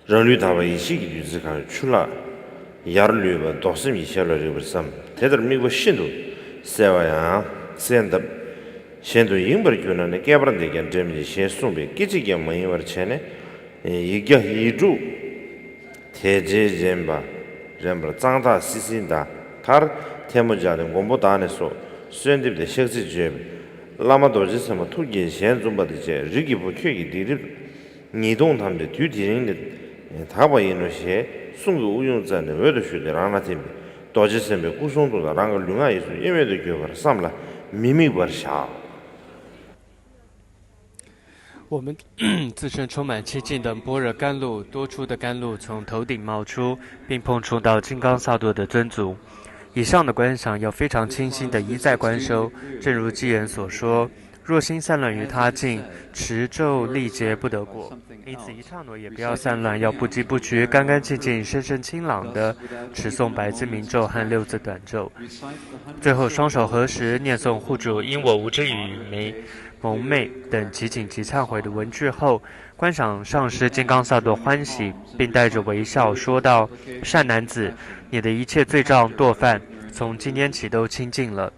人类大为一个女子看出了亚瑞吧，都是米小了这个什么，他的美国新都，塞瓦扬，塞的，现在英国军人呢，改不了那个这么些送呗，给这个没有了钱呢，一个一周，太这人吧，人不长大细心的，他天目家的我不打的说，虽然对不对，小事情，那么多是什么土地现在不的这，日记不缺一点的，你懂他们的具体人的。他把那些送给无用者的外头学的让他听，导致身边故送多的，让个另外一种因为的就把上了秘密不下。我们自身充满气劲的般若甘露，多出的甘露从头顶冒出，并碰触到金刚萨埵的尊足。以上的观想要非常清晰的一再观修，正如偈言所说。若心散乱于他境，持咒历劫不得果。因此一刹那也不要散乱，要不疾不徐、干干净净、深深清朗的持诵百字明咒和6字短咒。最后双手合十，念诵护主因我无知与蒙昧等极请及忏悔的文句后，观赏上师金刚萨埵欢喜，并带着微笑说道：善男子，你的一切罪障堕犯从今天起都清净了。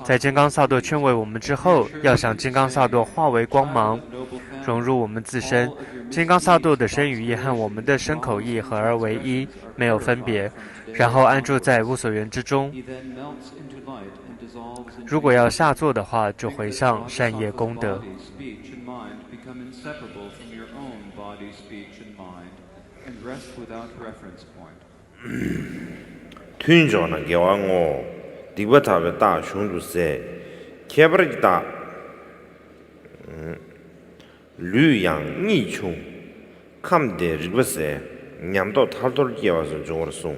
在金刚萨埵劝慰我们之后，要想金刚萨埵化为光芒，融入我们自身。金刚萨埵的身语意和我们的身口意合而为一，没有分别，然后安住在无所缘之中。如果要下座的话，就回向善业功德。听着呢，给我第不他的大胸都是，开不了大，绿杨泥穷，看不得日不是，念到他都给我是中国的送。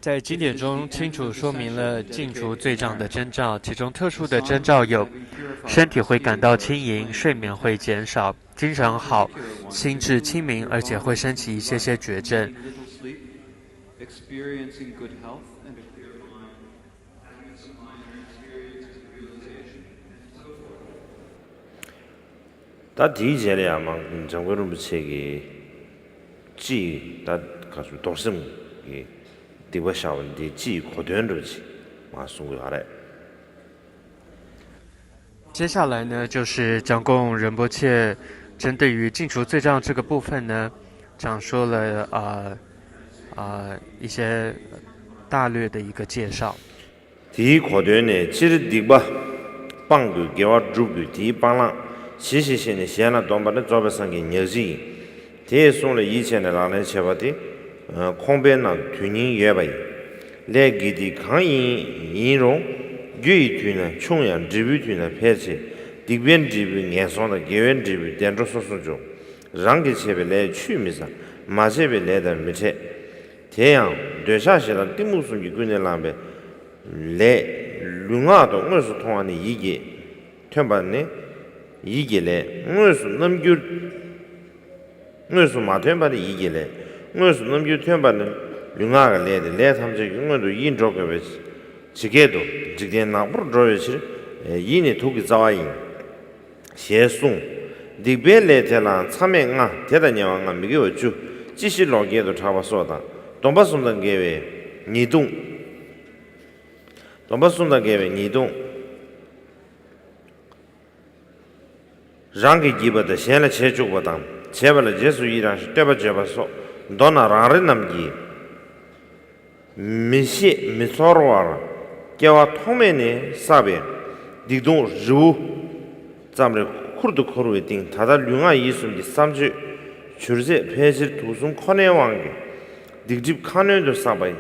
在经典中清楚说明了净除罪障的征兆，其中特殊的征兆有：身体会感到轻盈，睡眠会减少，精神好，心智清明，而且会升起一些觉症。他第一节里嘛，中国人不切个记，他告诉多什么个。对我下问的记忆扩展出去，马送下来。接下来呢，就是蒋公仁波切针对于净除罪障这个部分呢，讲述了一些大略的一个介绍。第一扩展呢，其实第八帮助给我主管第一帮人，谢谢现在现在东北的招牌上给牛筋，第一送了以前的老人吃法的。空白呢，推人也白，来给的抗引容，越一推呢，穷人这边推呢排斥，这边这边眼上的，这边这边点着说中，让给这边来取没啥，马这边来的没吃，这样对下些了，第木数你归那两边，来另外的我是同样的意见，听吧呢，意见来，我是那么就，我是马听吧的意见来。我是那么就听把那另外个来的来，他们这个我都引着个位置，去给多，这点拿不着位置，引的头给早引，先送，这边来的啦，场面啊，天大娘啊，没给我就，继续老给都差不多的，东北送的给位，你懂，东北送的给位你懂，让给几百的，现在切就不当，切不了结束依然是对吧？结不说。到那让人那么的， 미시 미소로와 개와 통면에 사베 딕동 르우 잠레 쿠르드 코르웨 띵 다다 류가 이숨기 삼주 줄제 폐실 두숨 코네 왕게 딕집 카네도 사바이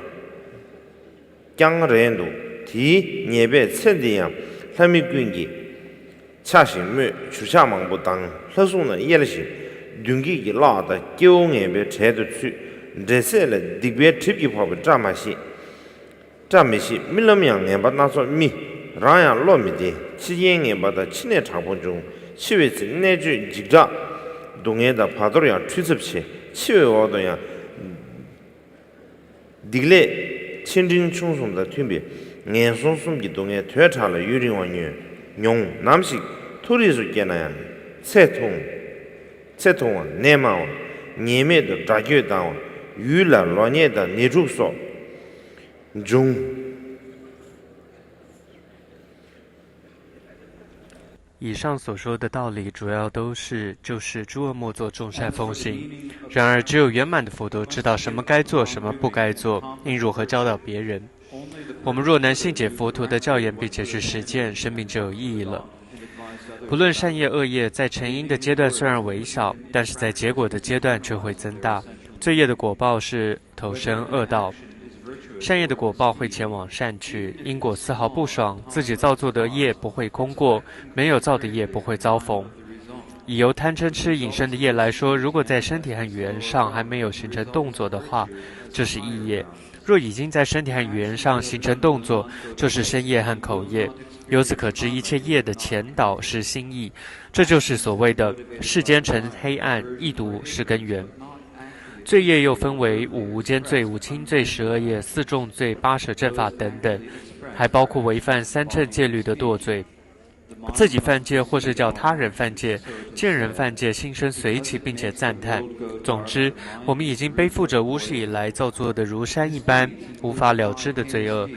짱레도 디 예베 쳔디야 하미군기 차시무 주샤망보당 허송의 예르시 둥기기 라다 교응에베 제도 주 레셀레 딕베 팁기 법을 짜마시 짜미시 밀럼양에 받나서 미 라야 로미디 치행에 받아 친해 작본 중 치외스 내주 직자 동에다 파도량 추습시 치외 얻어야 딕레 친진 충송다 튀비 년송숨기 동에 퇴차了유리원유 용 남식 토리수 깨나야 세통 내마원 니메도 자교다원 유라 로니에다 니죽소 중以上所说的道理主要就是诸恶莫作，众善奉行。然而，只有圆满的佛陀知道什么该做，什么不该做，应如何教导别人。我们若能信解佛陀的教言，并且去实践，生命就有意义了。不论善业恶业，在成因的阶段虽然微小，但是在结果的阶段却会增大。罪业的果报是投生恶道，善业的果报会前往善去，因果丝毫不爽，自己造作的业不会空过，没有造的业不会遭逢。以由贪嗔痴引生的业来说，如果在身体和语言上还没有形成动作的话，就是意业；若已经在身体和语言上形成动作，就是身业和口业。由此可知，一切业的前导是心意，这就是所谓的世间成黑暗，意毒是根源。罪业又分为五无间罪、五轻罪、12业、4重罪、8舍正法等等，还包括违犯3乘戒律的堕罪。自己犯戒或是叫他人犯戒，见人犯戒，心生随喜并且赞叹。总之，我们已经背负着无始以来造作的如山一般无法了知的罪恶，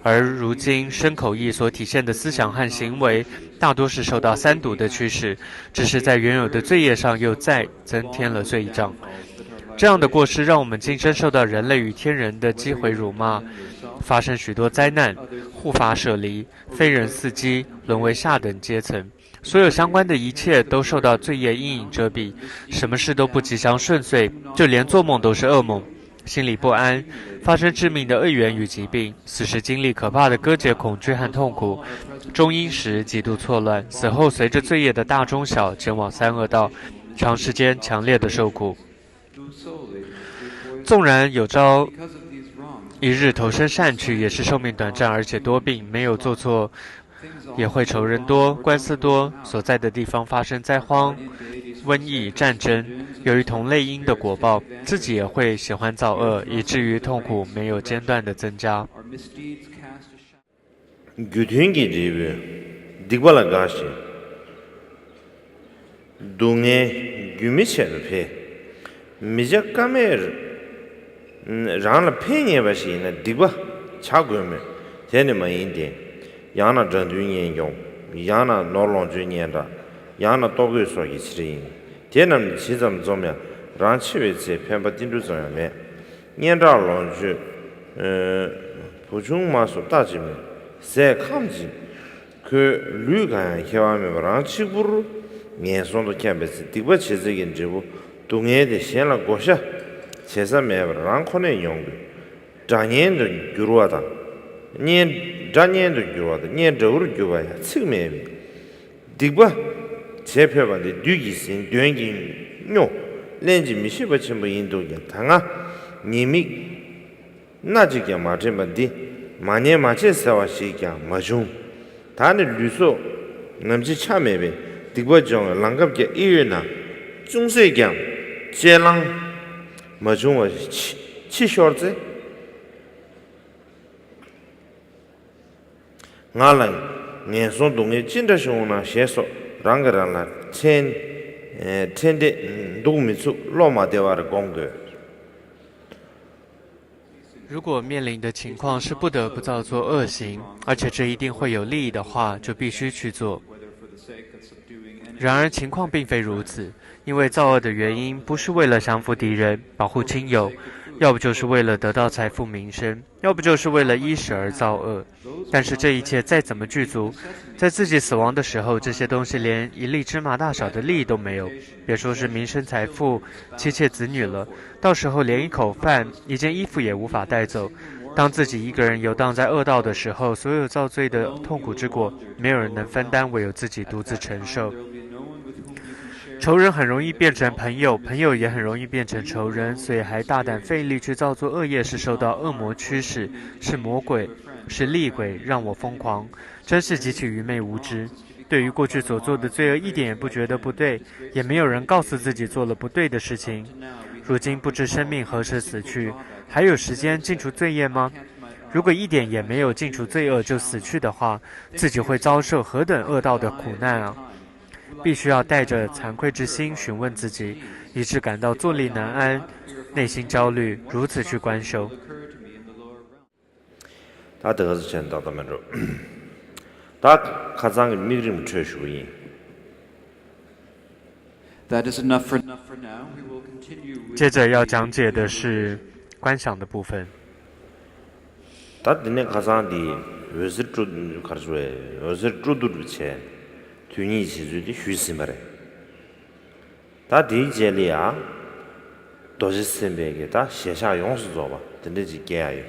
而如今身口意所体现的思想和行为，大多是受到三毒的驱使，只是在原有的罪业上又再增添了罪障。这样的过失让我们今生受到人类与天人的击毁辱骂，发生许多灾难，护法舍离，非人伺机，沦为下等阶层。所有相关的一切都受到罪业阴影遮蔽，什么事都不吉祥顺遂，就连做梦都是噩梦，心里不安，发生致命的恶缘与疾病，死时经历可怕的割截恐惧和痛苦，中阴时极度错乱，死后随着罪业的大中小前往三恶道，长时间强烈的受苦。纵然有朝一日投身善趣，也是寿命短暂而且多病，没有做错也会仇人多，官司多，所在的地方发生灾荒、瘟疫、战争。由于同类因的果报，自己也会喜欢造恶，以至于痛苦没有间断的增加。gyuthungi ribu digbala gashi dunge gyumi chebe pe mija kamer rangla penye bashi na digba chagome tene ma indi yana zhandu nyen yong yana norlong ju nyen ra yana togu so gi chiri tenam chizam zomya rang chiwe che penpa dindu zomya me nyen ra long ju puchung ma so tajime se kamji 그 류가 해와면 랑치부르 년송도 캠베스 디버 체제긴 제부 동해의 현라 고샤 제사메버 랑코네 용도 장년도 규로하다 년 장년도 규로하다 년 저우르 규바야 측메 디버 제표반데 류기신 된긴 뇨 렌지 미시버침부 인도게 당아 니미 나지게 마제반디 마네 마체 사와시게 마중 다네 류소 남지 참에베 디버정 랑갑게 이유나 중세경 제랑 마중와 치쇼르제 나랑 년송 동에 진짜쇼나 셰소 랑가랑라 텐데 도미츠 로마데와르 공거 如果面临的情况是不得不造作恶行，而且这一定会有利益的话，就必须去做。然而情况并非如此，因为造恶的原因不是为了降服敌人、保护亲友，要不就是为了得到财富名声，要不就是为了衣食而造恶。但是这一切再怎么具足，在自己死亡的时候，这些东西连一粒芝麻大小的利益都没有，别说是名声、财富、妻妾子女了，到时候连一口饭、一件衣服也无法带走。当自己一个人游荡在恶道的时候，所有造罪的痛苦之果，没有人能分担，唯有自己独自承受。仇人很容易变成朋友，朋友也很容易变成仇人，所以还大胆费力去造作恶业，是受到恶魔驱使，是魔鬼，是厉鬼，让我疯狂，真是极其愚昧无知。对于过去所做的罪恶，一点也不觉得不对，也没有人告诉自己做了不对的事情。如今不知生命何时死去，还有时间尽除罪业吗？如果一点也没有尽除罪恶就死去的话，自己会遭受何等恶道的苦难啊！必须要带着惭愧之心询问自己，以致感到坐立难安，内心焦虑，如此去观修。다 더서 전다다 말로 다 가장 미림 최슈인 That is enough for now. We will continue with 接着要讲解的是观想的部分。 다 드네 가상디 외슬 주 가르주에 외슬 주두르체 튜니 지주디 휴시마레 다 디젤리아 도지스베게 다写下 용수 줘봐 드네지 깨야요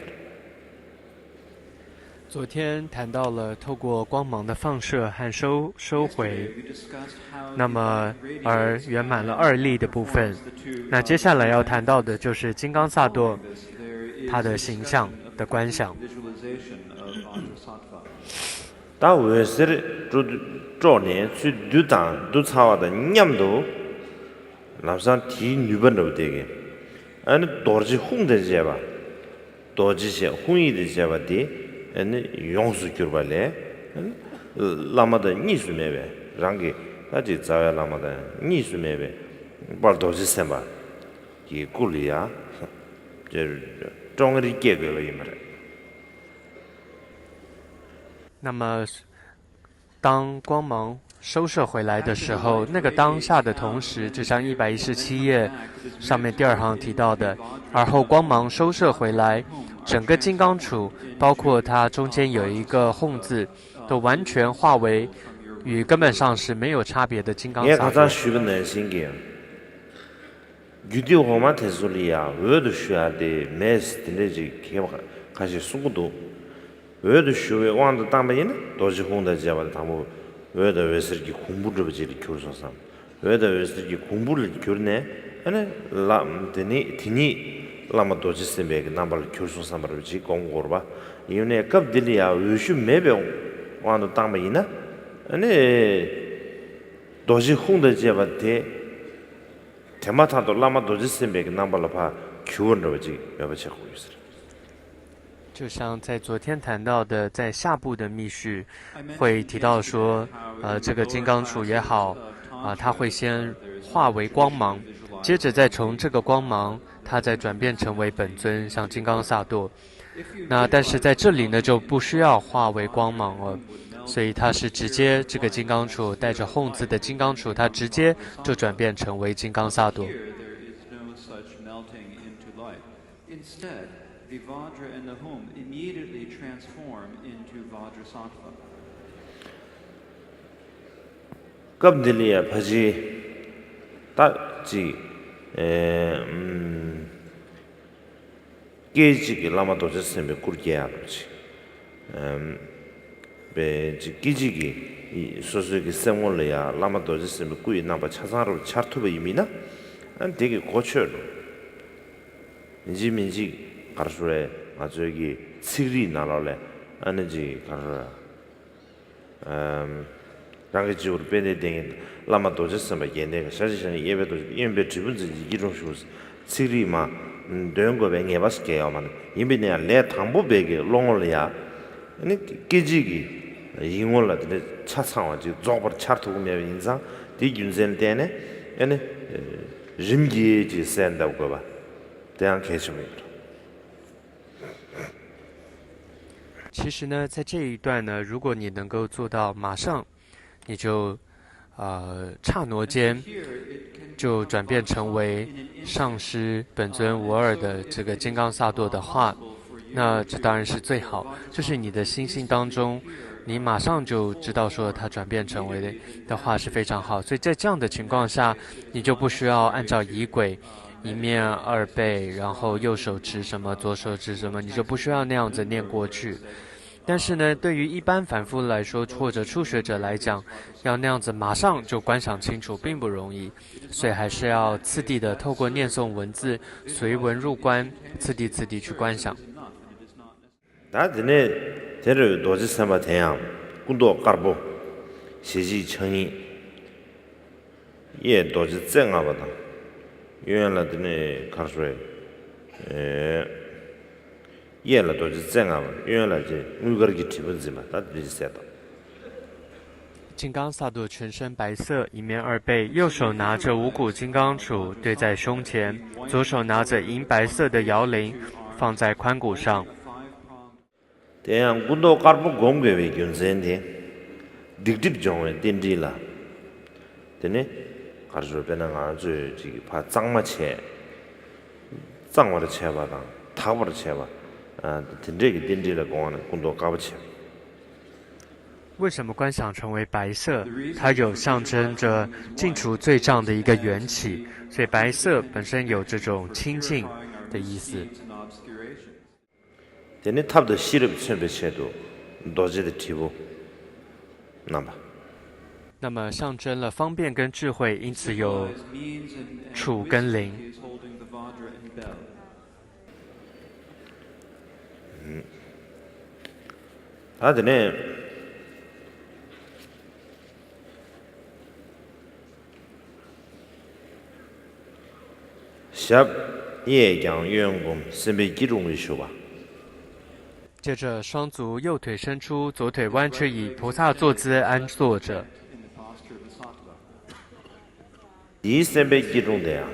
昨天谈到了透过光芒的放射和收回，那么而圆满了二力的部分。那接下来要谈到的就是金刚萨埵他的形象的观想。 다 외슬 주조네 주 두당 두차와다 냠도 남산 디 뉴번도 되게 아니 도르지 홍대제바 도지시 홍이되제바디 아니 용수 교발에 라마다 니수메베 랑게 아지 자야 라마다 니수메베 발도지 셈바 이 꿀이야 저 종리 깨거로 이 말에 那么，当光芒收摄回来的时候，那个当下的同时，就像117页上面第二行提到的，而后光芒收摄回来，整个金刚杵，包括它中间有一个哄字，都完全化为与根本上是没有差别的金刚萨埵。 가장 쉬운 내신게 유디오만 대소리야 왜도 쉬어야 돼 메스 드네지 개가 가시 수고도 왜도 쉬어야 왕도 담배는 도지 홍다 잡아 담고 왜도 왜서기 공부를 버지리 교수삼 왜도 왜서기 공부를 교르네 아니 람드니 디니 라마 도지 세베 남발 교수삼을 지 공고로 봐 이윤에 갑들이야 의슈 매병 왕도 담배이나 아니 도지 홍다 잡아 대 대마타도 라마 도지 세베 남발로 봐 교원을 버지 여버지 하고 있어 就像在昨天谈到的，在下部的密序会提到说，这个金刚杵也好，它会先化为光芒，接着再从这个光芒，它再转变成为本尊，像金刚萨埵。那但是在这里呢，就不需要化为光芒了，所以它是直接这个金刚杵带着哄字的金刚杵，它直接就转变成为金刚萨埵。 The Vajra and the home immediately transform into Vajrasattva. 갑들이야 바지 딱지 깨지기 라마도 졌으면 꿀게야 그렇지 베지 깨지기 이 소소기 생월이야 라마도 졌으면 꾸이 나바 차상으로 차트베 이미나 난 되게 고쳐로 인지민지 가르소에 아주 여기 시리 나라래 아니지 가르라 랑게지우르 베네딩 라마 도저스마 예네가 사실은 예배도 예배 지분지 이런 식으로 시리마 되는거 뱅에 봤게요만 이미네 레 당보베게 롱올이야 아니 깨지기 이용을라들 차상와지 조버 차트고 매 인상 디균센 때네 아니 림기지 센다고 봐 대한 개심입니다. 其实呢，在这一段呢，如果你能够做到马上，你就刹那间就转变成为上师本尊无二的这个金刚萨埵的话，那这当然是最好，就是你的心性当中，你马上就知道说它转变成为的话是非常好，所以在这样的情况下，你就不需要按照仪轨一面二背，然后右手持什么，左手持什么，你就不需要那样子念过去。但是呢，对于一般凡夫来说，或者初学者来讲，要那样子马上就观想清楚，并不容易，所以还是要次第的透过念诵文字，随文入观，次第去观想。다 드네 데르 도지 삼바 태양 군도 까르보 시지 청이 예 도지 쟁아바다 유엔라 드네 카르스웨 예라 도지 쟁아바 유엔라 제 누거기 티분지마 다 드리세다 金刚萨埵全身白色，一面二背，右手拿着五谷金刚杵对在胸前，左手拿着银白色的摇铃放在髋骨上。 대양 군도 까르보 공개वे 균센데 딕딕 정에 딘디라 되네 가르조 배는 아주 지기 파 짱마체 짱마르 체바다 타버르 체바 아 딘디게 딘디라 공하는 군도 까버체 为什么观想成为白色？它有象征着净除罪障的一个缘起，所以白色本身有这种清净的意思。 되네 탑도 시럽 천배체도 도지의 티부 남바 那么象征了方便跟智慧，因此有杵跟铃。다드네 샵 예장员工 身被 기종의 쇼바 接着，双足右腿伸出，左腿弯曲，以菩萨坐姿安坐着。이 선배 기종대야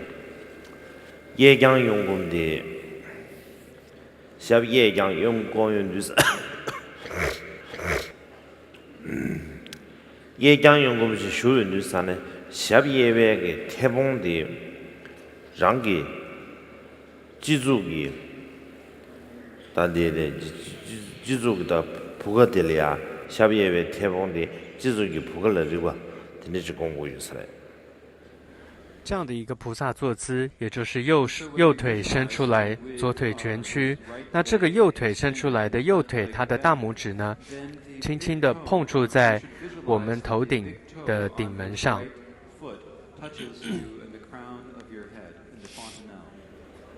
예장 용공대 샵 예장 용공연주사 예장 용공시 쇼연주사네 샵 예외의 태봉대 랑기 지주기 다데데 지주기다 부가들이야 샵예외 태봉대 지주기 부가르리고 드네지 공부유사래 这样的一个菩萨坐姿，也就是右腿伸出来，左腿蜷曲。那这个右腿伸出来的右腿，它的大拇指呢，轻轻地碰触在我们头顶的顶门上。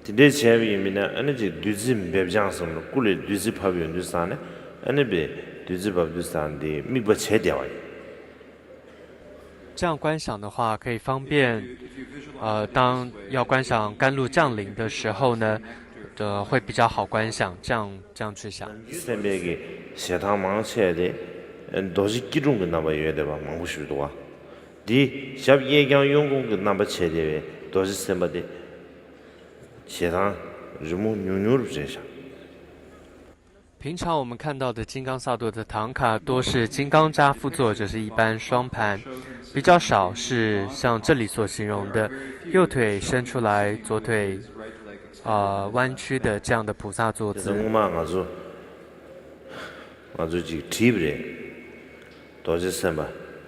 Today, we have energy. Duzim bebjansam, kule duzi pabion duzane, anabe duzi babduzan de migba chediawai. 这样观想的话，可以方便，当要观想甘露降临的时候呢，会比较好观想。这样去想。 선배에게 세상 망쳐야 돼. 도시 기준 그 나봐 해야 돼 봐. 망부시도 와. 디 샵 예경 용공 그 나봐 쳐야 돼. 도시 선배데. 세상日暮 뉴뉴르 제샤. 平常我们看到的金刚萨埵的唐卡多是金刚扎趺坐，就是一般双盘，比较少是像这里所形容的右腿伸出来，左腿弯曲的这样的菩萨坐姿。 아주 지 티브레 도지 선바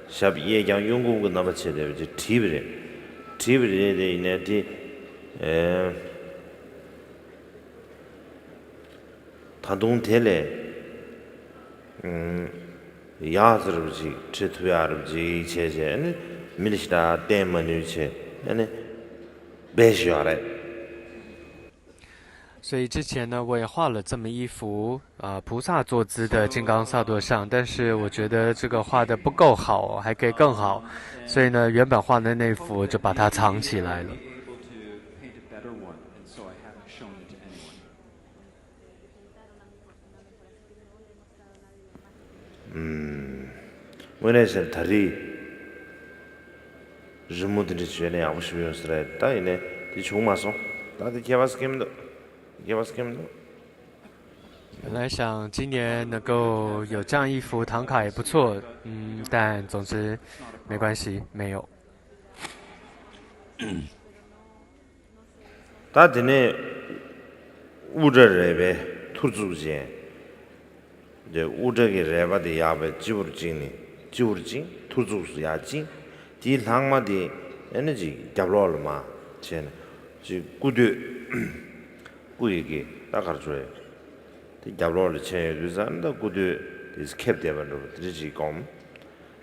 샵 예경 용공 그 나봐 쳐야 돼. 티브레 이네디 단동텔에 야스르지 쳬투야르지 제제는 밀시다 때문이체 아니 베시아레 所以之前呢，我也画了这么一幅菩萨坐姿的金刚萨埵像，但是我觉得这个画的不够好，还可以更好，所以呢，原本画的那幅就把它藏起来了。 원래는 다리 르모드리 주변에 아무 싶었어요. 따이네 이 종마소 나도 개봤을 게임도 本来想今年能够有这样一幅唐卡也不错，但总之没关系，没有。다 드네 우저레베 투주제 이제 우저게 레바데 야베 지우르징니 지우르징 투주스 야징 디 랑마디 에너지 잡로르마 chen 지 구드 구이게 따가르줘요 디 잡로르 chen 유산다 구드 is kept there no 드지 곰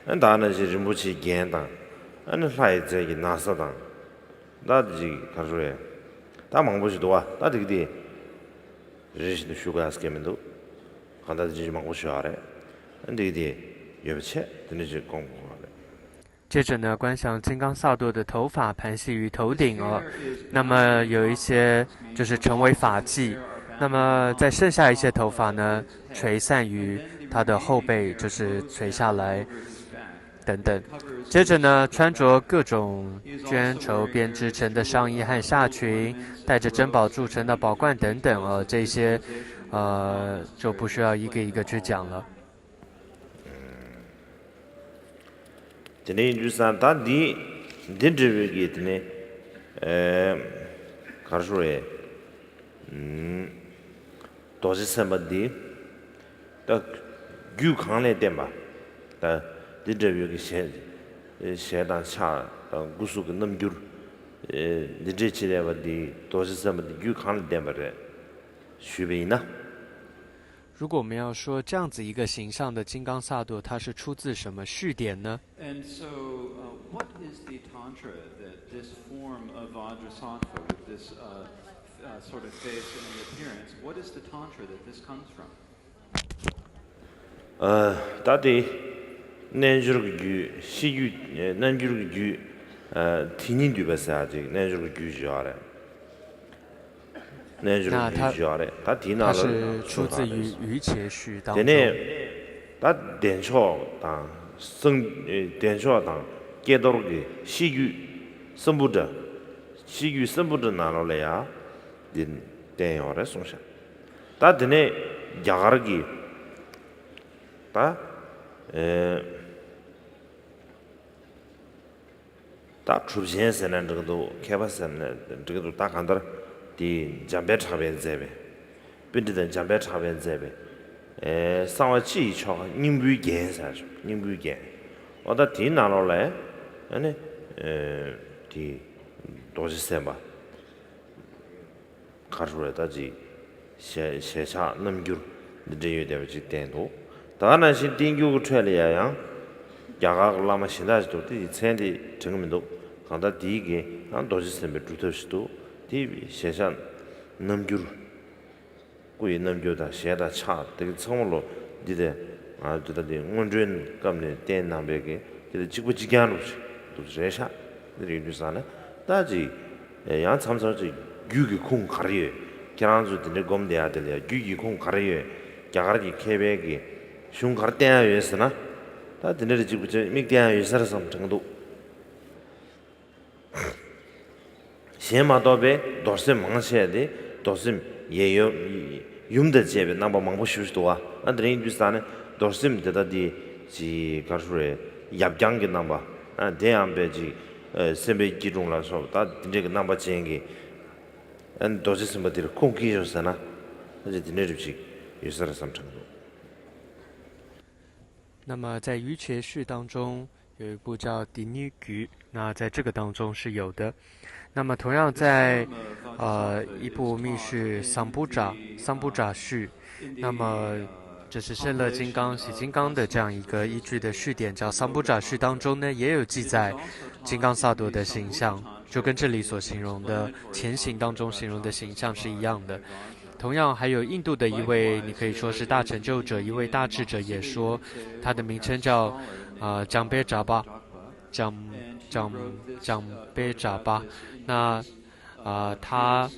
안다는 지 무치 겐다 안은 라이제 나서다 다지 가르줘요 다 망보지 도와 다 되게 리시도 슈가스 게면도 간다지 망보시 아래 근데 이게 여비체 드는지 공부 接着呢，观想金刚萨埵的头发盘系于头顶哦，那么有一些就是成为发髻，那么在剩下一些头发呢，垂散于他的后背，就是垂下来等等。接着呢，穿着各种绢绸编织成的上衣和下裙，带着珍宝铸成的宝冠等等这些就不需要一个一个去讲了。 드네 주산 다디 딘드르게 드네 가르쇼에 도지선바디 다 규강내 덴바 다 딘드르게 셰단 차 구수가 넘규 딘드치레바디 도지선바디 규강내 덴바레 슈베이나 如果我们要说这样子一个形象的金刚萨埵，它是出自什么序典呢？ And so, what is the tantra that this form of Vajrasattva, with this sort of face and appearance, what is the tantra that this comes from? 다디 nenjurgu 시유 nenjurgu 티닌도 버사지 nenjurgu 주아래 那它是出自于瑜伽序当中。他点错当点错当给到个西域生不着，西域生不着哪了来呀？点要来送上，他的呢亚尔基，他他出现时呢这个都开发时呢这个都大看到。 디 잠배 차변 제베 빈드든 잠배 차변 제베 상와치 초 님부 겐사죠 님부 겐 어다 디 나로래 아니 디 도지세마 가르레다지 셰샤 넘규 드제여 되지 된도 다나신 딩규고 트레리아야 야가글라마 신다지도 디 첸디 정면도 간다 디게 안 도지세메 주터시도 디 세상 넘규 꾸이 넘규다 셰다 차 되게 처음으로 디데 아주다디 원전 감네 된 남베게 디데 지구지간으로 또 제샤 들이 유산에 다지 양 참서지 유기 콩 가리에 계란주 디네 검대야 될야 유기 콩 가리에 야가리 케베기 슝 가르때야 위해서나 다 디네 지구지 미대야 위해서 정도 시마도베 도스 망셔야데 도스 예요 юм데 제베 남바 망보 쉬우도와 안드레인 주스타네 도스 데다디 지 가르레 얍장게 남바 아 대암베지 세베 기종라서 다 이제 남바 쟁게 안 도스 심바디르 콩기요사나 이제 디네르지 유서라 삼창도 那么在瑜伽序当中有一部叫《迪尼局》，那在这个当中是有的。那么同样在一部密序桑布扎序，那么这是圣乐金刚喜金刚的这样一个依据的序典，叫桑布扎序当中呢，也有记载金刚萨埵的形象，就跟这里所形容的前行当中形容的形象是一样的。同样还有印度的一位你可以说是大成就者，一位大智者也说他的名称叫江贝扎巴，江贝扎巴。那他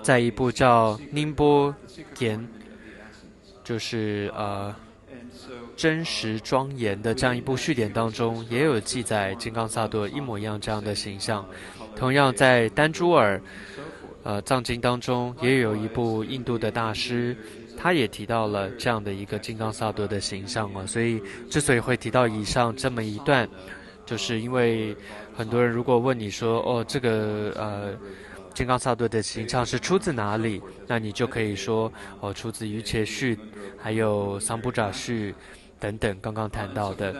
在一部叫《宁波言》，就是真实庄严的这样一部序典当中，也有记载金刚萨埵一模一样这样的形象。同样在丹珠尔藏经当中也有一部印度的大师，他也提到了这样的一个金刚萨埵的形象哦。所以之所以会提到以上这么一段，就是因为很多人如果问你说，哦，这个金刚萨埵的形象是出自哪里？那你就可以说，哦，出自瑜伽序，还有桑布扎序等等刚刚谈到的。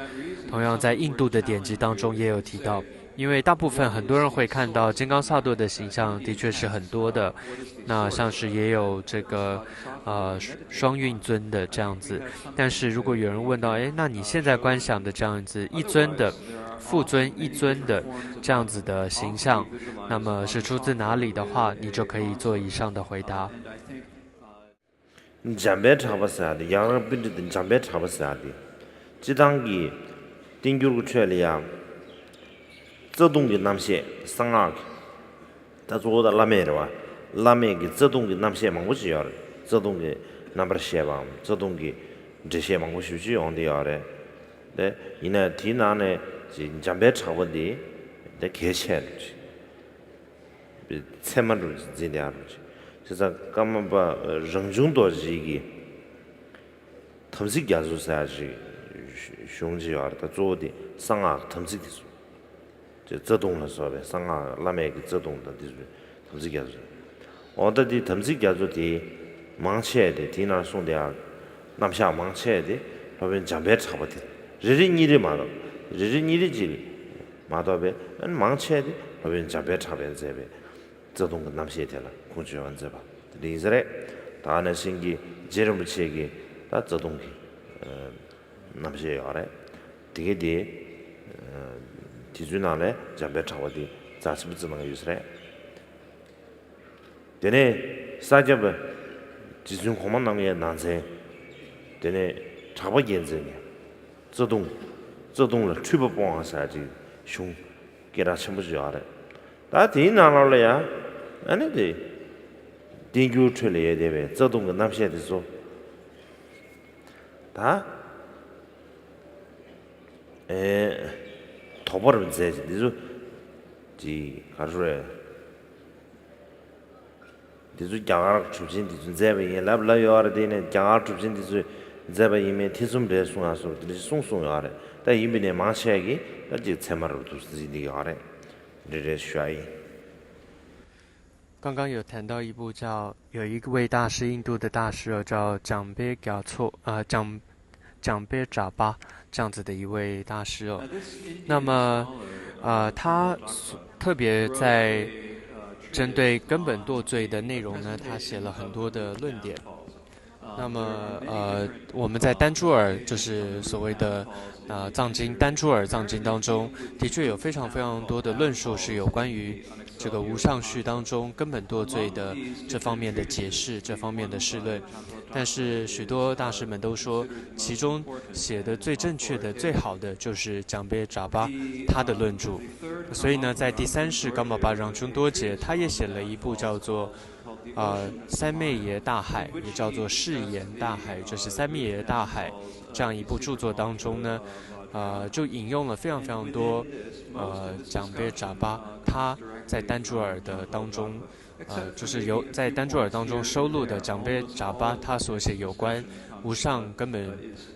同样在印度的典籍当中也有提到，因为大部分很多人会看到金刚萨埵的形象的确是很多的，那像是也有这个双运尊的这样子。但是如果有人问到，哎，那你现在观想的这样子一尊的、父尊一尊的这样子的形象，那么是出自哪里的话，你就可以做以上的回答。잠배 잡았어야 돼. 양을 빌리든 잠배 잡았어야 돼. 지단기 띵교를 쳐야 저동기 남시 상악 다 좋다 라메르와 라메기 저동기 남시 망고지요. 저동기 남버 셰방 저동기这些 망고슈지 온디야래. 네 이나 디나네 잠배 잡았디. 네 개체지. 세만을 지내야지. 그래서 까만바 정중도 지기 탐식 야주사지雄지와다 조디 상아 탐식이죠. 저 자동으로 소베 상아 라메기 자동도 디즈 탐식 야주. 어디디 탐식 야주디 망치에데 디나 송대야 남샤 망치에데 로벤 잠배 잡아디. 리리니리 마도 리리니리지 마도베 망치에데 로벤 잠배 잡아야 제베. 自动跟南协调了，控制完这吧。另一来，大呢新的节日不切个，他自动的，南协调来，这个的，提出拿来，将别超的，暂时不只能有来。但呢，啥叫不？集中恐怕那个难在，但呢，差不严重的，自动了，全部帮啥子熊，给他全部就要来。다 디나라래야 아니지 딩규 틀려야 되বে 저동 그 남시에 돼서 다에 도버를 제지 니주 지 가르래 니주 장아 주진 니주 제베 랍라요아르 되네 장아 주진 니주 제베 이메 티숨레 송아서 니주 송송요아래 다 이메네 마셔야기 다지 체마르 두스지니 아래刚刚有谈到一部有一位大师，印度的大师叫蒋贝扎巴这样子的一位大师哦。那么他特别在针对根本堕罪的内容呢，他写了很多的论点。那么我们在丹珠尔就是所谓的藏经丹珠尔藏经当中，的确有非常非常多的论述是有关于这个无上序当中根本堕罪的这方面的解释，这方面的释论。但是许多大师们都说，其中写的最正确的、最好的就是蒋贝扎巴他的论著。所以呢，在第三世噶玛巴让春多杰，他也写了一部叫做三昧耶大海，也叫做誓言大海，就是三昧耶大海这样一部著作当中呢，就引用了非常非常多蒋贝扎巴他在丹珠尔的当中，就是在丹珠尔当中收录的蒋贝扎巴他所写有关无上根本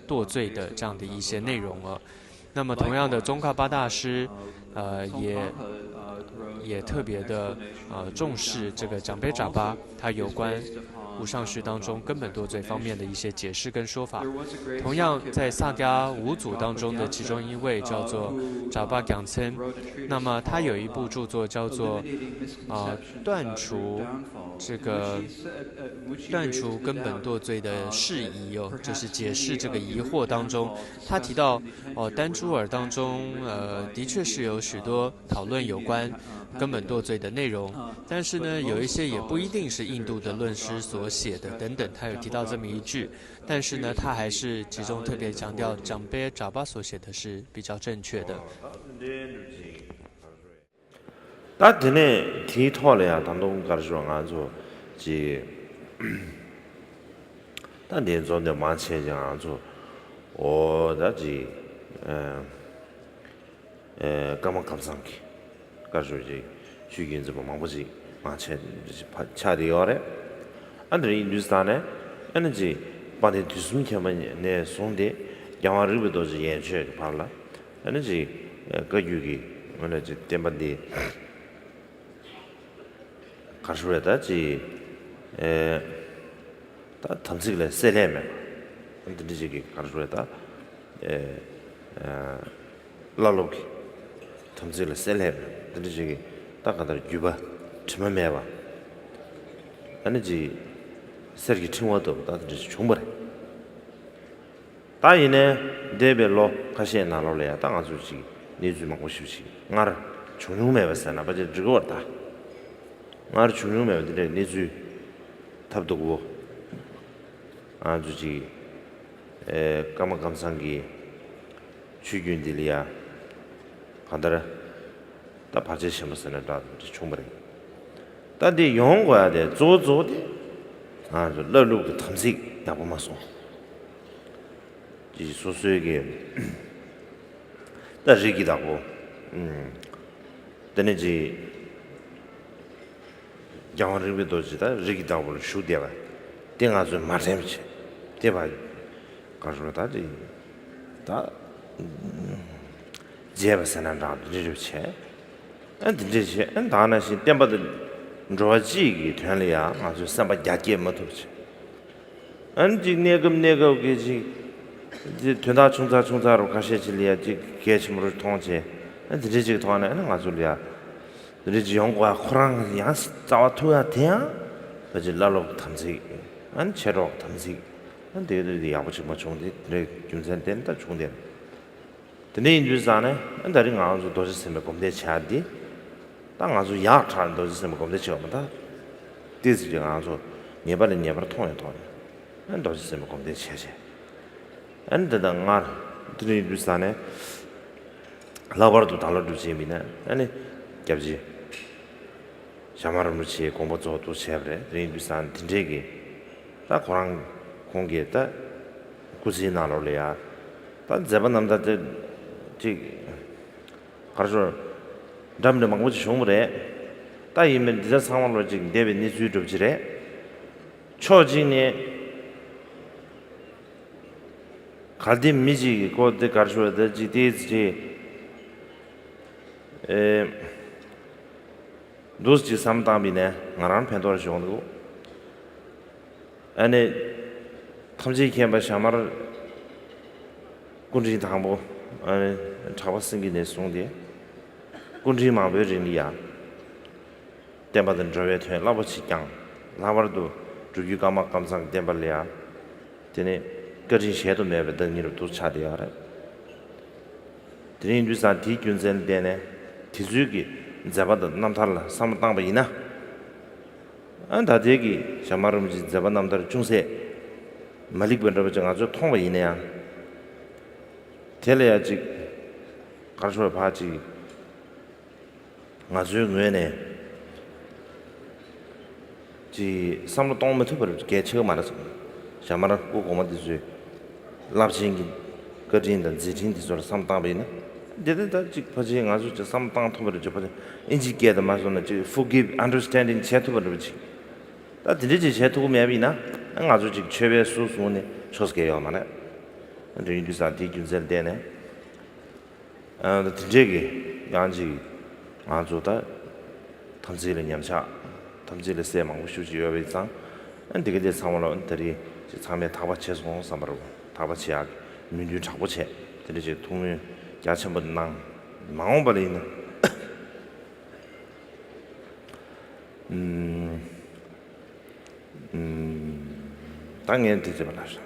堕罪的这样的一些内容了。那么同样的，宗喀巴大师也特别的重视这个蒋贝扎巴他有关无上序当中根本堕罪方面的一些解释跟说法。同样在萨迦五祖当中的其中一位叫做扎巴讲岑，那么他有一部著作叫做断除根本堕罪的释疑哦，就是解释这个疑惑当中，他提到丹珠尔当中的确是有许多讨论有关根本堕罪的内容，但是呢，有一些也不一定是印度的论师所写的等等，他有提到这么一句，但是呢，他还是其中特别强调蒋贝扎巴所写的是比较正确的。다 드네 디토래야 단동 가르쳐 가지고 지 다 내존데 많지 않아서 다지 까만 감상기 가지고 이제 주긴 좀 망보지 마체 차디어레 안드리 인두스탄에 에너지 바데 두숨 켜만 네 손데 야와르베도지 예체 발라 에너지 그 유기 뭐지 템바디 가르르다지 다 탐식래 세레메 안드리지기 가르르다 라로기 탐식래 세레메 안드리지기 딱가다 유바 쯤매봐 아니지 세르기 층워도 다들이 정말해 다이네 데벨로 가시에 나로래야 땅 아주지 니주만 오십시 나를 중용매봤잖아 바지 죽었다 나를 중용매들에 니주 탑도고 아주지 까마감상기 주균들이야 간다라 다 바지 심었으나 다 정말해 다디 영어 거야 돼 조조디 아, 러루그 탐식 나보마소. 이 소소에게 다지기다고. 데네지 양어르베도지다 지기다고 슈디야가. 땡아주 마셈치. 대바 가르다지. 다 제바선한다 지르체. 안디제 안다나시 템바들 로지기 되려야 아주 삼바 야게 못하지. 안지 내금 게지 이제 되다 중자로 가셔질이야지 계심으로 통제. 안디지 통하는 아주리야. 드리지 영과 호랑 양스 자와토야 돼야. 그지 라로 탐지. 안 체로 탐지. 안 되들이 아버지 뭐 좋은데 드레 균선 된다 좋은데. 드네 인주산에 안다리 아주 도시 sem에 검대 차디. 땅 아주 약한 도시스 뭐 검대 지어마다 디스지 아주 네발은 통해 안 도시스 뭐 검대 체제 안데다 말 드리 비슷하네 라버도 달러도 재미네 아니 갑지 샤마르 무치 공부 저도 쉐브레 드리 비슷한 딘제기 다 고랑 공개했다 굳이 나눠려야 다 제반 남자들 지 가르쳐 담는 방법이 좋으래. 따이면 이제 상황으로 지금 대변이 주줍지래. 초진에 갈딘 미지 고데 가르쳐야 지디지 도스지 삼담이네. 나랑 팬도를 좋은고. 아니 탐지 캠바 샤마를 군지 당보 아니 잡았은 게 송디. 군지 마베진이야. 템바든 저에 돼 라버치짱. 라버도 주유가마 감상 템발이야. 되네. 거진 쉐도 매베 등이로 또 차대야. 드린 주사 디균센 되네. 디주기 잡아도 남달라. 삼당바이나. 안다 되기 샤마름지 잡아 남달 중세. 말릭 번더버정 아주 통바이네야. 텔레야지 가르쳐 봐지. 아주 뇌네 지 삼로 동면 특별히 개체가 많아서 샤마라 꼭 오마디지 랍싱기 거진다 지진디 소리 삼당베네 데데다 지 퍼지 아주 저 삼당 특별히 저 퍼지 인지게다 마소나 지 forgive understanding 제토버지 다 드리지 제토고 매비나 아주 지 최배 수수네 초스게요 만에 근데 인디사 디균셀 되네 아 드제기 양지 아주다 탐지를 냠차 탐지를 세망 우슈지 여베상 안되게 상황으로 언들이 참에 다바체송 삼바로 다바치야 민주 잡고체 들이지 동일 야천번낭 망원벌이는 당연히 되지 말았어.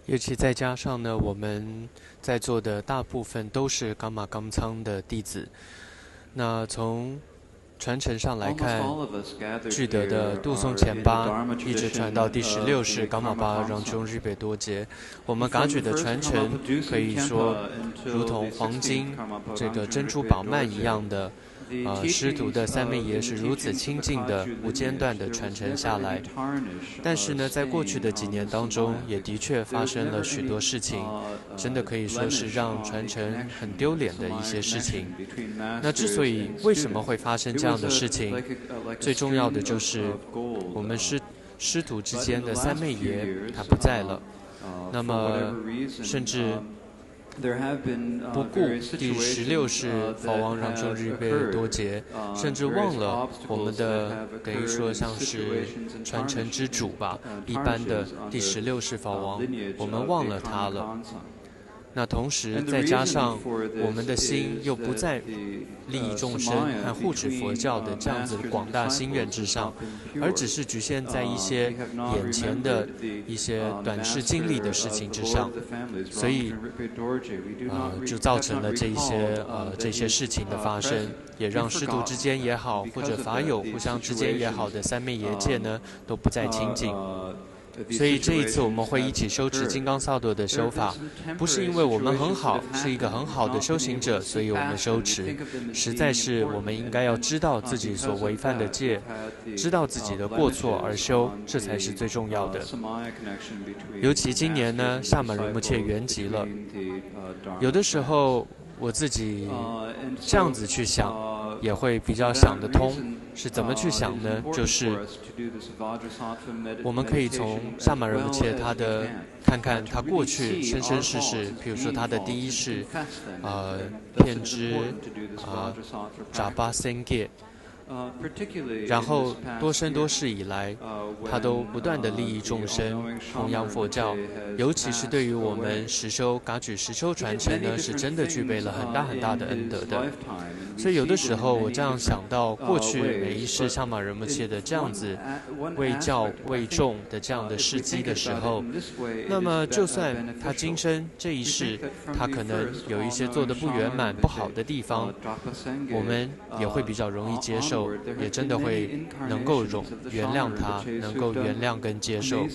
尤其再加上呢，我们在座的大部分都是伽马冈仓的弟子。那从传承上来看，具德的杜松前八一直传到第16世伽马巴让中日北多杰。我们噶举的传承可以说如同黄金这个珍珠宝曼一样的师徒的三昧耶是如此亲近的、无间断的传承下来。但是呢，在过去的几年当中，也的确发生了许多事情，真的可以说是让传承很丢脸的一些事情。那之所以为什么会发生这样的事情，最重要的就是我们师徒之间的三昧耶他不在了，那么甚至不顾第16世法王让中日贝尔多杰，甚至忘了我们的等于说像是传承之主吧，一般的第16世法王，我们忘了他了。那同时再加上我们的心又不在利益众生和护持佛教的这样子的广大心愿之上，而只是局限在一些眼前的一些短视近利的事情之上，所以就造成了这些事情的发生，也让师徒之间也好，或者法友互相之间也好的三昧耶界呢都不再亲近。所以这一次我们会一起修持金刚萨埵的修法，不是因为我们很好，是一个很好的修行者，所以我们修持。实在是我们应该要知道自己所违犯的戒，知道自己的过错而修，这才是最重要的。尤其今年呢，萨满仁波切圆寂了，有的时候我自己这样子去想，也会比较想得通。是怎么去想呢？就是我们可以从萨满仁波切他的看看他过去生生世世，比如说他的第一世，遍知扎巴森戒。然后多生多世以来，他都不断的利益众生，弘扬佛教，尤其是对于我们实修噶举实修传承呢，是真的具备了很大很大的恩德的。所以有的时候我这样想到过去每一世萨满仁波切的这样子为教为众的这样的事迹的时候，那么就算他今生这一世他可能有一些做的不圆满不好的地方，我们也会比较容易接受，也真的会能够原谅他，能够原谅跟接受。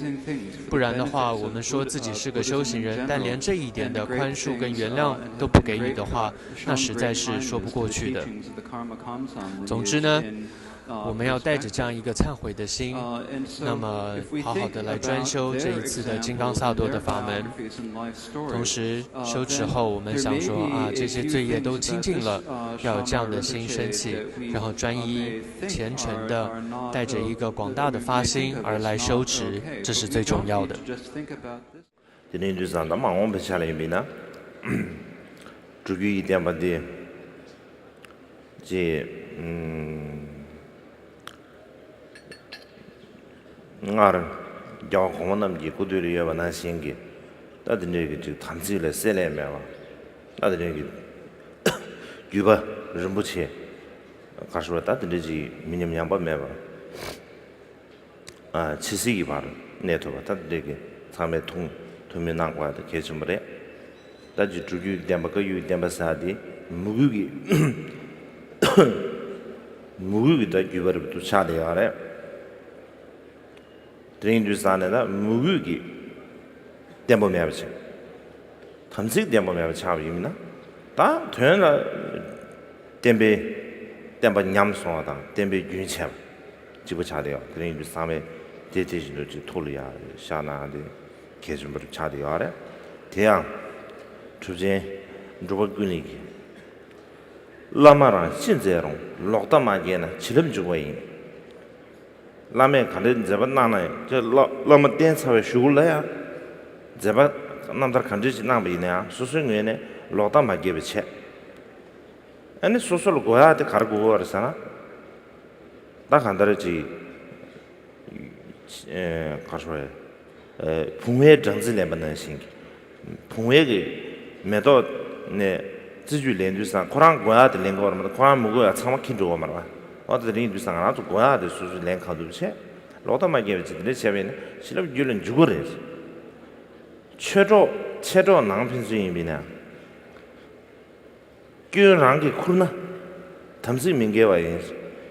不然的话，我们说自己是个修行人，但连这一点的宽恕跟原谅都不给予的话，那实在是说不过去的。总之呢，我们要带着这样一个忏悔的心，那么好好的来专修这一次的金刚萨埵的法门。同时修持后，我们想说这些罪业都清净了，要有这样的心升起，然后专一虔诚的带着一个广大的发心而来修持，这是最重要的。今天就是咱们我们下来面呢，注意一点吧的，这ngaran yaw khonam ji kuduri yawa na shingi da de ne ge tamzi le sele me wa da de ne ge yuba rimbuche ka shwa da de ji minim yamba me wa chisi gi bar ne to ba da de ge same thung thumi nang wa de ke chumre da ji juju dem ba yu dem ba sa di mugu gi mugu gi da yuba ru tu cha de ya re 드링주산에다 무구기 댐보매버지 탐식 댐보매버 차비입니다. 다 되나 댐보 냠송하다 댐베 윤체 지부 차대요. 드링주산에 대대신도 지 토르야 샤나데 계준부터 차대요. 아래 대양 주제 로버군이기 라마랑 신제롱 록다마게나 지름주고인 라메 간데 제발 나나에 저 라마 댄서에 슈글라야 제발 남들 간지지 나비네야 수수응에네 로다 마게베체 아니 소소로 고야한테 가르고 그러잖아 나 간다르지 가서에 풍회 정지내면 신 풍회게 매도 네 지주 렌주상 코랑 고야한테 렌거면 코랑 무고야 참막힌 줄 말아 어디든 인도상 아주 고야의 수수 랭카도체 로다마게 지들 제베는 실업 줄은 죽어래 최저 낭편수임이나 규랑게 쿠나 담시 민게와에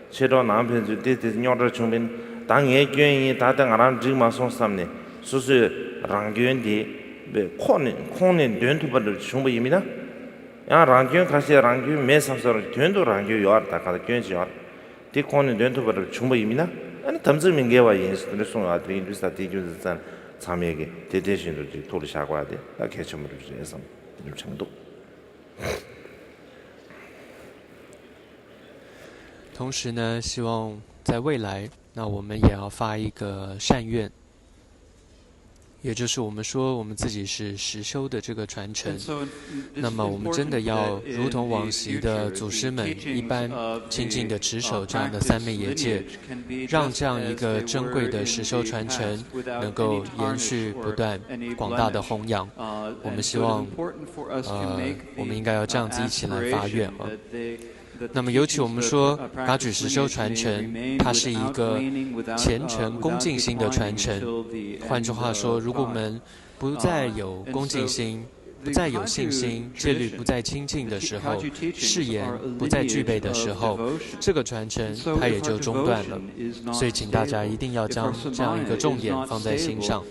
최저 낭편수 때때 녀러 중빈 당의 교인이 다등 알아 지마 송삼네 수수 랑교인디 べ콘네 된투버를 충분히입니다 야 랑교 가시 랑교 매상서로 된도 랑교 요ar 다 가다 견지 요ar 디 코는 된도 버를 충분히미나 아니 담즈민 게와 인스트를 송아 드린스타 디규즈산 참여게 대대신도 도를 샤과야 돼. 나 개점을 해서 좀 정도. 同时呢，希望在未来，那我们也要发一个善愿，也就是我们说我们自己是实修的这个传承。那么我们真的要如同往昔的祖师们一般，亲近的持守这样的三昧耶戒，让这样一个珍贵的实修传承能够延续不断、广大的弘扬。我们希望，我们应该要这样子一起来发愿啊。那么，尤其我们说噶举实修传承，它是一个虔诚恭敬心的传承。换句话说，如果我们不再有恭敬心，不再有信心，戒律不再清净的时候，誓言不再具备的时候，这个传承它也就中断了。所以，请大家一定要将这样一个重点放在心上。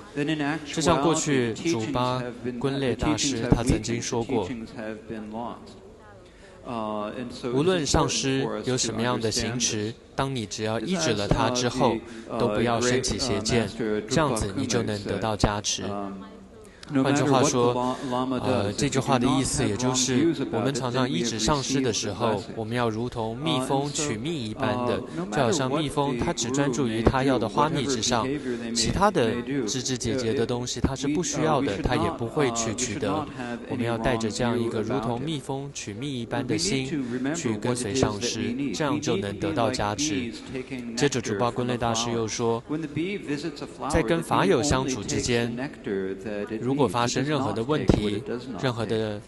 就像过去主巴敦烈大师他曾经说过。无论上师有什么样的行持，当你只要依止了他之后，都不要升起邪见，这样子你就能得到加持。换句话说，这句话的意思也就是，我们常常依止上师的时候，我们要如同蜜蜂取蜜一般的，就好像蜜蜂它只专注于它要的花蜜之上，其他的枝枝节节的东西它是不需要的，它也不会去取得。我们要带着这样一个如同蜜蜂取蜜一般的心，去跟随上师，这样就能得到加持。接着主巴敦烈大师又说，在跟法友相处之间，如果发生任何的问题，任何的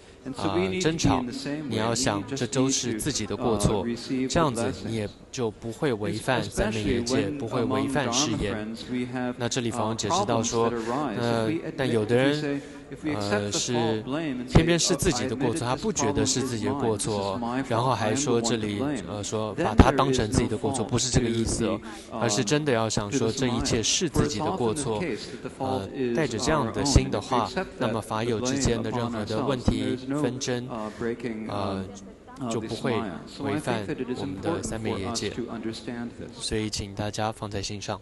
争吵，你要想这都是自己的过错，这样子你也就不会违反三昧耶戒，不会违反誓言。那这里法王解释到说，但有的人是偏偏是自己的过错，他不觉得是自己的过错，然后还说这里说把它当成自己的过错，不是这个意思哦，而是真的要想说这一切是自己的过错，带着这样的心的话，那么法友之间的任何的问题纷争，就不会违反我们的三昧耶戒，所以请大家放在心上。